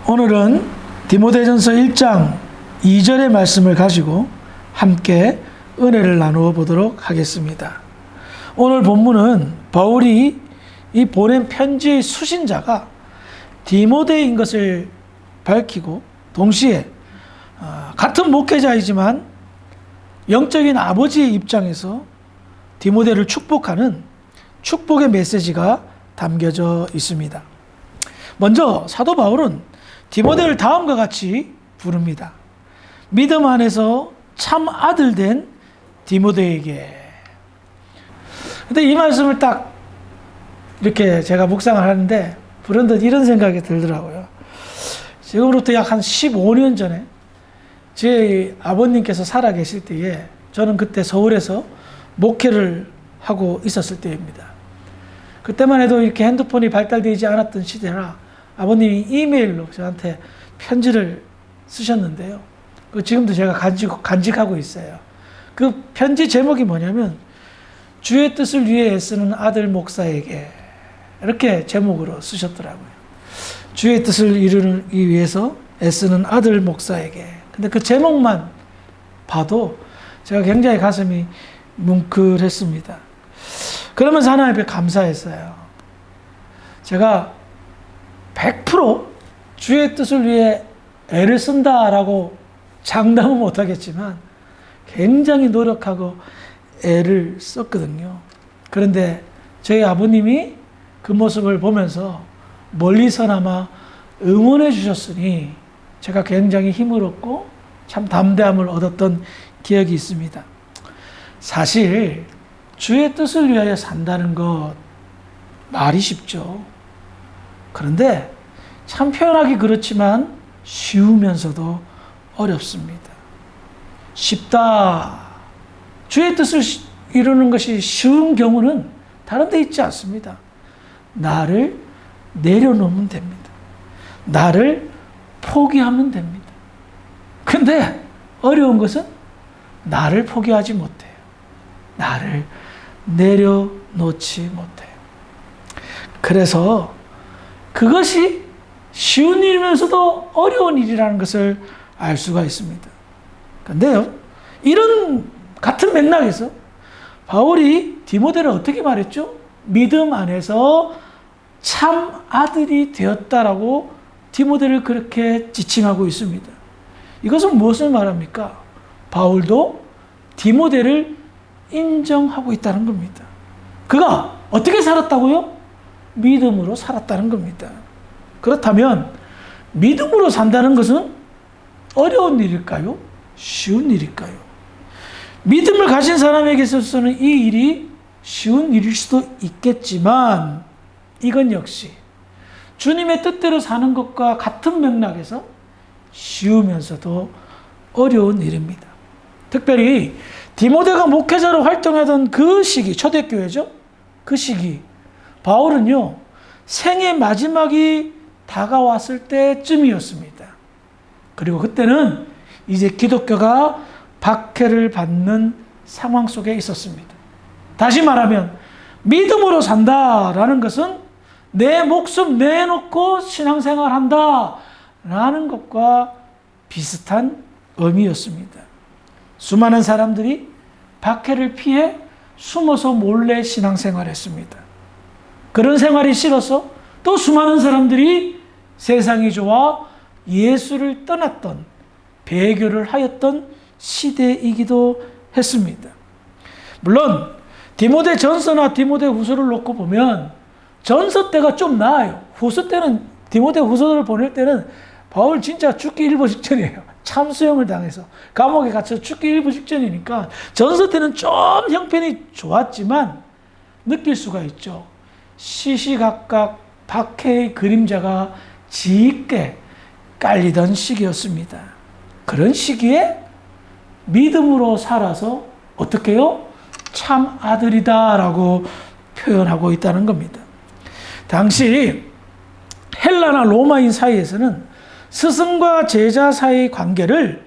오늘은 디모데전서 1장 2절의 말씀을 가지고 함께 은혜를 나누어 보도록 하겠습니다. 오늘 본문은 바울이 이 보낸 편지의 수신자가 디모데인 것을 밝히고 동시에 같은 목회자이지만 영적인 아버지의 입장에서 디모데를 축복하는 축복의 메시지가 담겨져 있습니다. 먼저 사도 바울은 디모데를 다음과 같이 부릅니다. 믿음 안에서 참 아들 된 디모데에게. 근데 이 말씀을 딱 이렇게 제가 묵상을 하는데 불현듯 이런 생각이 들더라고요. 지금으로부터 약 한 15년 전에 제 아버님께서 살아계실 때에 저는 그때 서울에서 목회를 하고 있었을 때입니다. 그때만 해도 이렇게 핸드폰이 발달되지 않았던 시대라 아버님이 이메일로 저한테 편지를 쓰셨는데요. 지금도 제가 간직하고 있어요. 그 편지 제목이 뭐냐면 주의 뜻을 위해 애쓰는 아들 목사에게, 이렇게 제목으로 쓰셨더라고요. 주의 뜻을 이루기 위해서 애쓰는 아들 목사에게. 근데 그 제목만 봐도 제가 굉장히 가슴이 뭉클했습니다. 그러면서 하나님 앞에 감사했어요. 제가 100% 주의 뜻을 위해 애를 쓴다라고 장담은 못하겠지만 굉장히 노력하고 애를 썼거든요. 그런데 저희 아버님이 그 모습을 보면서 멀리서나마 응원해 주셨으니 제가 굉장히 힘을 얻고 참 담대함을 얻었던 기억이 있습니다. 사실 주의 뜻을 위하여 산다는 것 말이 쉽죠. 그런데 참 표현하기 그렇지만 쉬우면서도 어렵습니다. 쉽다. 주의 뜻을 이루는 것이 쉬운 경우는 다른 데 있지 않습니다. 나를 내려놓으면 됩니다. 나를 포기하면 됩니다. 근데 어려운 것은 나를 포기하지 못해요. 나를 내려놓지 못해요. 그래서 그것이 쉬운 일이면서도 어려운 일이라는 것을 알 수가 있습니다. 그런데요, 이런 같은 맥락에서 바울이 디모데를 어떻게 말했죠? 믿음 안에서 참 아들이 되었다라고 디모데를 그렇게 지칭하고 있습니다. 이것은 무엇을 말합니까? 바울도 디모데를 인정하고 있다는 겁니다. 그가 어떻게 살았다고요? 믿음으로 살았다는 겁니다. 그렇다면 믿음으로 산다는 것은 어려운 일일까요? 쉬운 일일까요? 믿음을 가진 사람에게 있어서는 이 일이 쉬운 일일 수도 있겠지만 이건 역시 주님의 뜻대로 사는 것과 같은 맥락에서 쉬우면서도 어려운 일입니다. 특별히 디모데가 목회자로 활동하던 그 시기, 초대교회죠? 그 시기 바울은요, 생의 마지막이 다가왔을 때쯤이었습니다. 그리고 그때는 이제 기독교가 박해를 받는 상황 속에 있었습니다. 다시 말하면 믿음으로 산다라는 것은 내 목숨 내놓고 신앙생활한다 라는 것과 비슷한 의미였습니다. 수많은 사람들이 박해를 피해 숨어서 몰래 신앙생활했습니다. 그런 생활이 싫어서 또 수많은 사람들이 세상이 좋아 예수를 떠났던, 배교를 하였던 시대이기도 했습니다. 물론 디모데 전서나 디모데 후서를 놓고 보면 전서 때가 좀 나아요. 후서 때는, 디모데 후서를 보낼 때는 바울 진짜 죽기 일보 직전이에요. 참수형을 당해서 감옥에 갇혀 죽기 일보 직전이니까 전서 때는 좀 형편이 좋았지만 느낄 수가 있죠. 시시각각 박해의 그림자가 짙게 깔리던 시기였습니다. 그런 시기에 믿음으로 살아서 어떻게 해요? 참 아들이다라고 표현하고 있다는 겁니다. 당시 헬라나 로마인 사이에서는 스승과 제자 사이의 관계를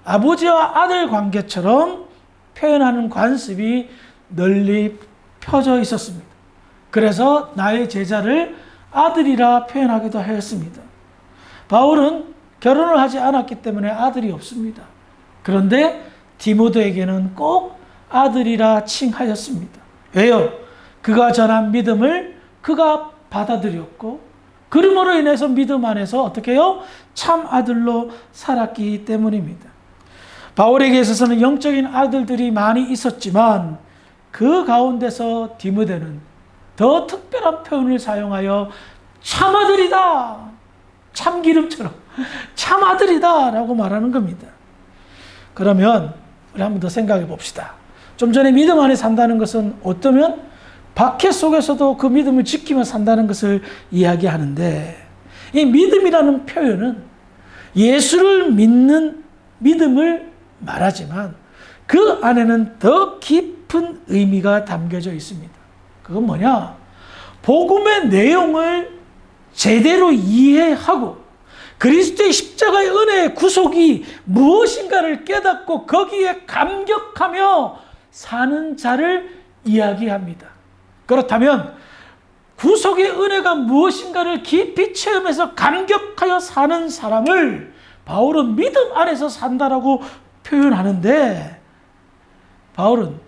아버지와 아들 관계처럼 표현하는 관습이 널리 펴져 있었습니다. 그래서 나의 제자를 아들이라 표현하기도 하였습니다. 바울은 결혼을 하지 않았기 때문에 아들이 없습니다. 그런데 디모데에게는 꼭 아들이라 칭하였습니다. 왜요? 그가 전한 믿음을 그가 받아들였고 그러므로 인해서 믿음 안에서 어떻게 해요? 참 아들로 살았기 때문입니다. 바울에게 있어서는 영적인 아들들이 많이 있었지만 그 가운데서 디모데는 더 특별한 표현을 사용하여 참아들이다, 참기름처럼 참아들이다 라고 말하는 겁니다. 그러면 우리 한 번 더 생각해 봅시다. 좀 전에 믿음 안에 산다는 것은 어쩌면 박해 속에서도 그 믿음을 지키며 산다는 것을 이야기하는데, 이 믿음이라는 표현은 예수를 믿는 믿음을 말하지만 그 안에는 더 깊은 의미가 담겨져 있습니다. 그건 뭐냐? 복음의 내용을 제대로 이해하고 그리스도의 십자가의 은혜의 구속이 무엇인가를 깨닫고 거기에 감격하며 사는 자를 이야기합니다. 그렇다면 구속의 은혜가 무엇인가를 깊이 체험해서 감격하여 사는 사람을 바울은 믿음 안에서 산다라고 표현하는데, 바울은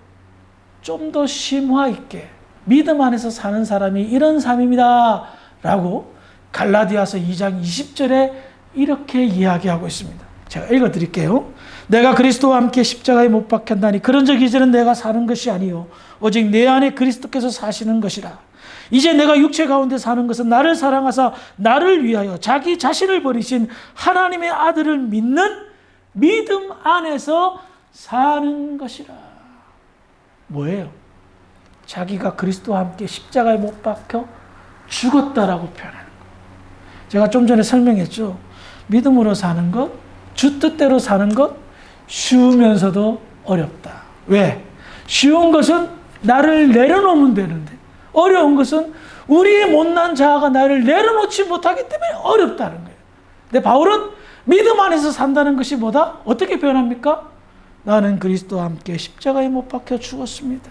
좀 더 심화 있게 믿음 안에서 사는 사람이 이런 삶입니다 라고 갈라디아서 2장 20절에 이렇게 이야기하고 있습니다. 제가 읽어드릴게요. 내가 그리스도와 함께 십자가에 못 박혔나니 그런즉 이제는 내가 사는 것이 아니요 오직 내 안에 그리스도께서 사시는 것이라. 이제 내가 육체 가운데 사는 것은 나를 사랑하사 나를 위하여 자기 자신을 버리신 하나님의 아들을 믿는 믿음 안에서 사는 것이라. 뭐예요? 자기가 그리스도와 함께 십자가에 못 박혀 죽었다라고 표현하는 것. 제가 좀 전에 설명했죠. 믿음으로 사는 것, 주 뜻대로 사는 것, 쉬우면서도 어렵다. 왜? 쉬운 것은 나를 내려놓으면 되는데 어려운 것은 우리의 못난 자아가 나를 내려놓지 못하기 때문에 어렵다는 거예요. 근데 바울은 믿음 안에서 산다는 것이 뭐다? 어떻게 표현합니까? 나는 그리스도와 함께 십자가에 못 박혀 죽었습니다.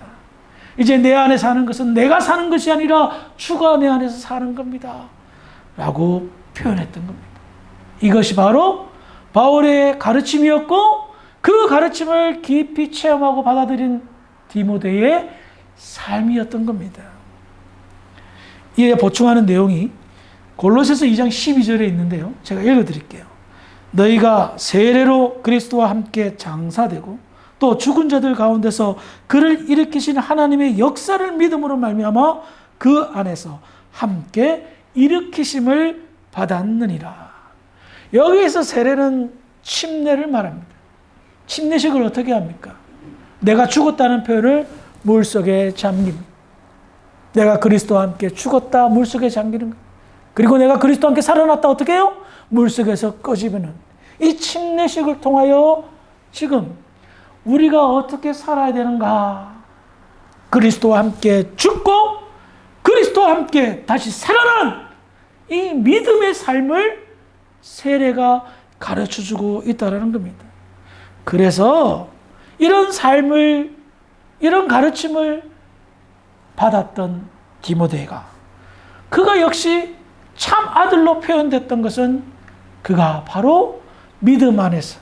이제 내 안에 사는 것은 내가 사는 것이 아니라 주가 내 안에서 사는 겁니다 라고 표현했던 겁니다. 이것이 바로 바울의 가르침이었고 그 가르침을 깊이 체험하고 받아들인 디모데의 삶이었던 겁니다. 이에 보충하는 내용이 골로새서 2장 12절에 있는데요. 제가 읽어드릴게요. 너희가 세례로 그리스도와 함께 장사되고 또 죽은 자들 가운데서 그를 일으키신 하나님의 역사를 믿음으로 말미암아 그 안에서 함께 일으키심을 받았느니라. 여기에서 세례는 침례를 말합니다. 침례식을 어떻게 합니까? 내가 죽었다는 표현을 물속에 잠깁니다. 내가 그리스도와 함께 죽었다, 물속에 잠기는 것. 그리고 내가 그리스도와 함께 살아났다, 어떻게 해요? 물속에서 꺼지는 이 침례식을 통하여 지금 우리가 어떻게 살아야 되는가? 그리스도와 함께 죽고 그리스도와 함께 다시 살아난 이 믿음의 삶을 세례가 가르쳐주고 있다는 겁니다. 그래서 이런 삶을, 이런 가르침을 받았던 디모데가, 그가 역시 참 아들로 표현됐던 것은 그가 바로 믿음 안에서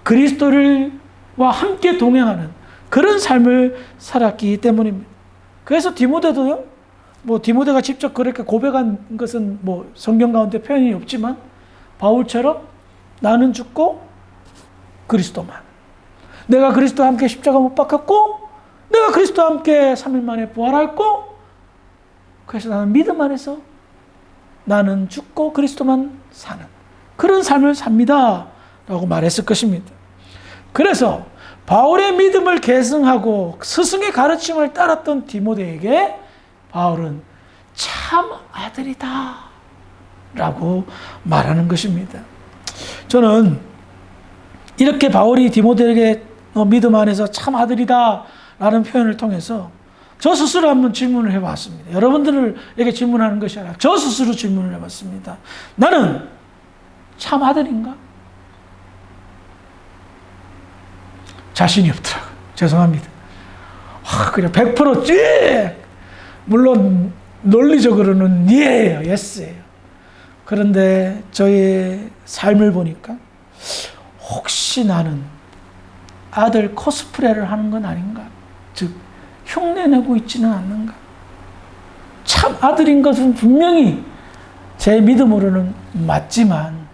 그리스도와 함께 동행하는 그런 삶을 살았기 때문입니다. 그래서 디모데도요, 디모데가 직접 그렇게 고백한 것은 성경 가운데 표현이 없지만 바울처럼 나는 죽고 그리스도만, 내가 그리스도와 함께 십자가 못 박혔고 내가 그리스도와 함께 3일 만에 부활했고 그래서 나는 믿음 안에서 나는 죽고 그리스도만 사는 그런 삶을 삽니다 라고 말했을 것입니다. 그래서 바울의 믿음을 계승하고 스승의 가르침을 따랐던 디모데에게 바울은 참 아들이다 라고 말하는 것입니다. 저는 이렇게 바울이 디모데에게 믿음 안에서 참 아들이다 라는 표현을 통해서 저 스스로 한번 질문을 해봤습니다. 여러분들에게 질문하는 것이 아니라 저 스스로 질문을 해봤습니다. 나는 참 아들인가? 자신이 없더라고요. 죄송합니다. 그냥 100% 쭉! 물론 논리적으로는 예예요. 예스예요. 그런데 저의 삶을 보니까 혹시 나는 아들 코스프레를 하는 건 아닌가? 즉 흉내내고 있지는 않는가? 참 아들인 것은 분명히 제 믿음으로는 맞지만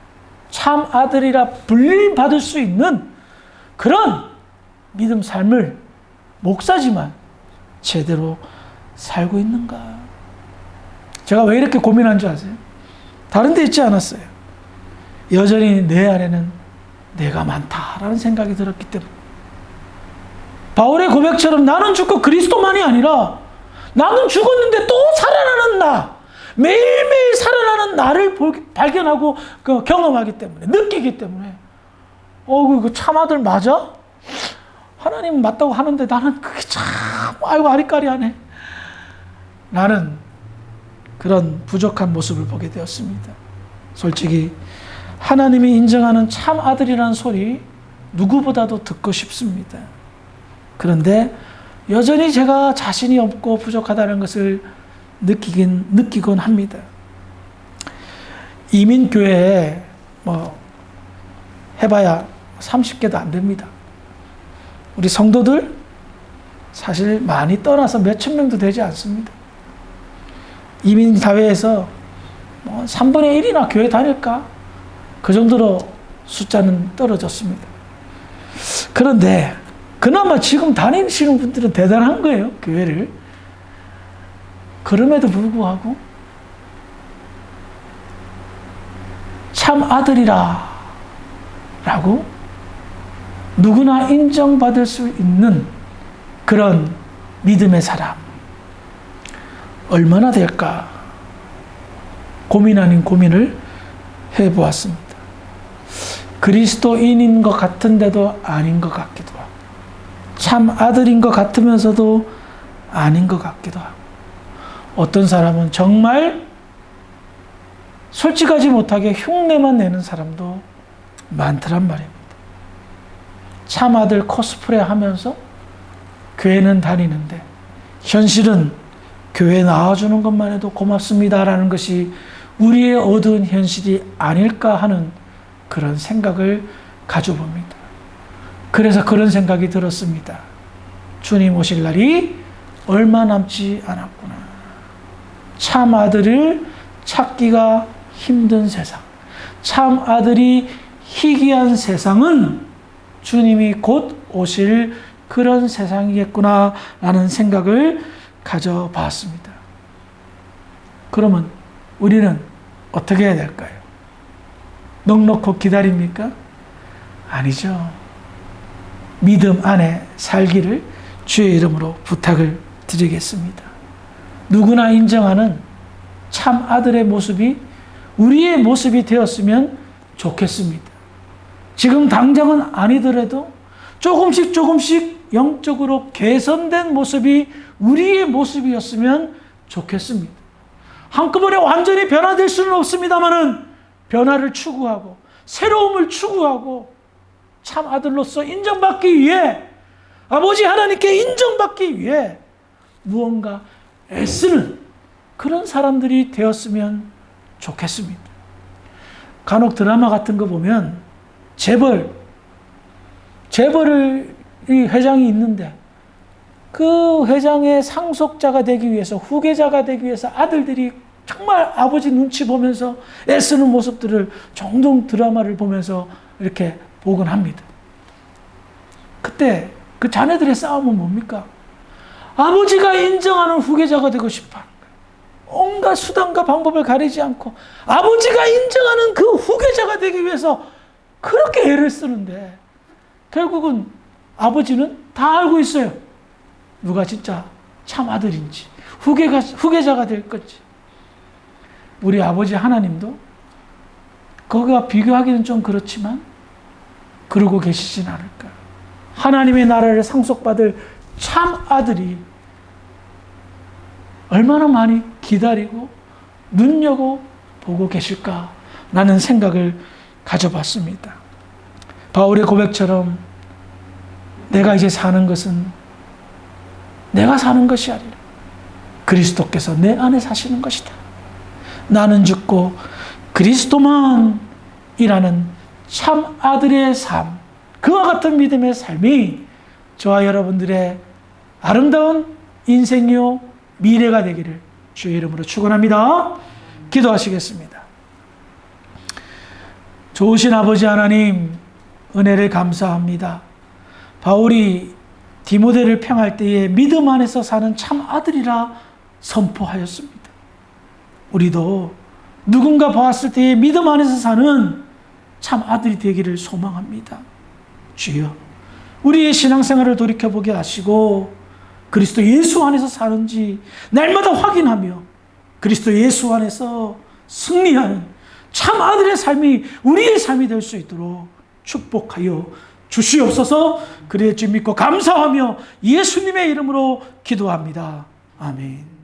참 아들이라 불림받을 수 있는 그런 믿음 삶을 목사지만 제대로 살고 있는가? 제가 왜 이렇게 고민한 줄 아세요? 다른 데 있지 않았어요. 여전히 내 안에는 내가 많다라는 생각이 들었기 때문에. 바울의 고백처럼 나는 죽고 그리스도만이 아니라 나는 죽었는데 또 살아나는 나, 매일매일 살아나는 나를 발견하고 경험하기 때문에, 느끼기 때문에 그 참아들 맞아? 하나님 맞다고 하는데 나는 그게 참 아리까리하네. 나는 그런 부족한 모습을 보게 되었습니다. 솔직히 하나님이 인정하는 참 아들이라는 소리 누구보다도 듣고 싶습니다. 그런데 여전히 제가 자신이 없고 부족하다는 것을 느끼곤 합니다. 이민교회에 해봐야 30개도 안 됩니다. 우리 성도들 사실 많이 떠나서 몇천 명도 되지 않습니다. 이민사회에서 3분의 1이나 교회 다닐까? 그 정도로 숫자는 떨어졌습니다. 그런데 그나마 지금 다니시는 분들은 대단한 거예요, 교회를. 그럼에도 불구하고 참 아들이라 라고 누구나 인정받을 수 있는 그런 믿음의 사람 얼마나 될까 고민 아닌 고민을 해보았습니다. 그리스도인인 것 같은데도 아닌 것 같기도 하고 참 아들인 것 같으면서도 아닌 것 같기도 하고 어떤 사람은 정말 솔직하지 못하게 흉내만 내는 사람도 많더란 말입니다. 참 아들 코스프레 하면서 교회는 다니는데 현실은 교회 나와주는 것만 해도 고맙습니다라는 것이 우리의 어두운 현실이 아닐까 하는 그런 생각을 가져봅니다. 그래서 그런 생각이 들었습니다. 주님 오실 날이 얼마 남지 않았구나. 참 아들을 찾기가 힘든 세상, 참 아들이 희귀한 세상은 주님이 곧 오실 그런 세상이겠구나라는 생각을 가져봤습니다. 그러면 우리는 어떻게 해야 될까요? 넉넉히 기다립니까? 아니죠. 믿음 안에 살기를 주의 이름으로 부탁을 드리겠습니다. 누구나 인정하는 참 아들의 모습이 우리의 모습이 되었으면 좋겠습니다. 지금 당장은 아니더라도 조금씩 영적으로 개선된 모습이 우리의 모습이었으면 좋겠습니다. 한꺼번에 완전히 변화될 수는 없습니다만은 변화를 추구하고 새로움을 추구하고 참 아들로서 인정받기 위해 아버지 하나님께 인정받기 위해 무언가 애쓰는 그런 사람들이 되었으면 좋겠습니다. 간혹 드라마 같은 거 보면 재벌이 회장이 있는데 그 회장의 상속자가 되기 위해서 후계자가 되기 위해서 아들들이 정말 아버지 눈치 보면서 애쓰는 모습들을 종종 드라마를 보면서 이렇게 보곤 합니다. 그때 그 자녀들의 싸움은 뭡니까? 아버지가 인정하는 후계자가 되고 싶어. 온갖 수단과 방법을 가리지 않고 아버지가 인정하는 그 후계자가 되기 위해서 그렇게 애를 쓰는데 결국은 아버지는 다 알고 있어요. 누가 진짜 참 아들인지 후계자가 될 건지. 우리 아버지 하나님도 거기와 비교하기는 좀 그렇지만 그러고 계시진 않을까. 하나님의 나라를 상속받을 참 아들이 얼마나 많이 기다리고 눈여겨보고 계실까라는 생각을 가져봤습니다. 바울의 고백처럼 내가 이제 사는 것은 내가 사는 것이 아니라 그리스도께서 내 안에 사시는 것이다. 나는 죽고 그리스도만이라는 참 아들의 삶, 그와 같은 믿음의 삶이 저와 여러분들의 아름다운 인생이요 미래가 되기를 주의 이름으로 축원합니다. 기도하시겠습니다. 좋으신 아버지 하나님, 은혜를 감사합니다. 바울이 디모데를 평할 때에 믿음 안에서 사는 참 아들이라 선포하였습니다. 우리도 누군가 보았을 때에 믿음 안에서 사는 참 아들이 되기를 소망합니다. 주여, 우리의 신앙생활을 돌이켜보게 하시고 그리스도 예수 안에서 사는지 날마다 확인하며 그리스도 예수 안에서 승리하는 참 아들의 삶이 우리의 삶이 될 수 있도록 축복하여 주시옵소서. 그리할 줄 믿고 감사하며 예수님의 이름으로 기도합니다. 아멘.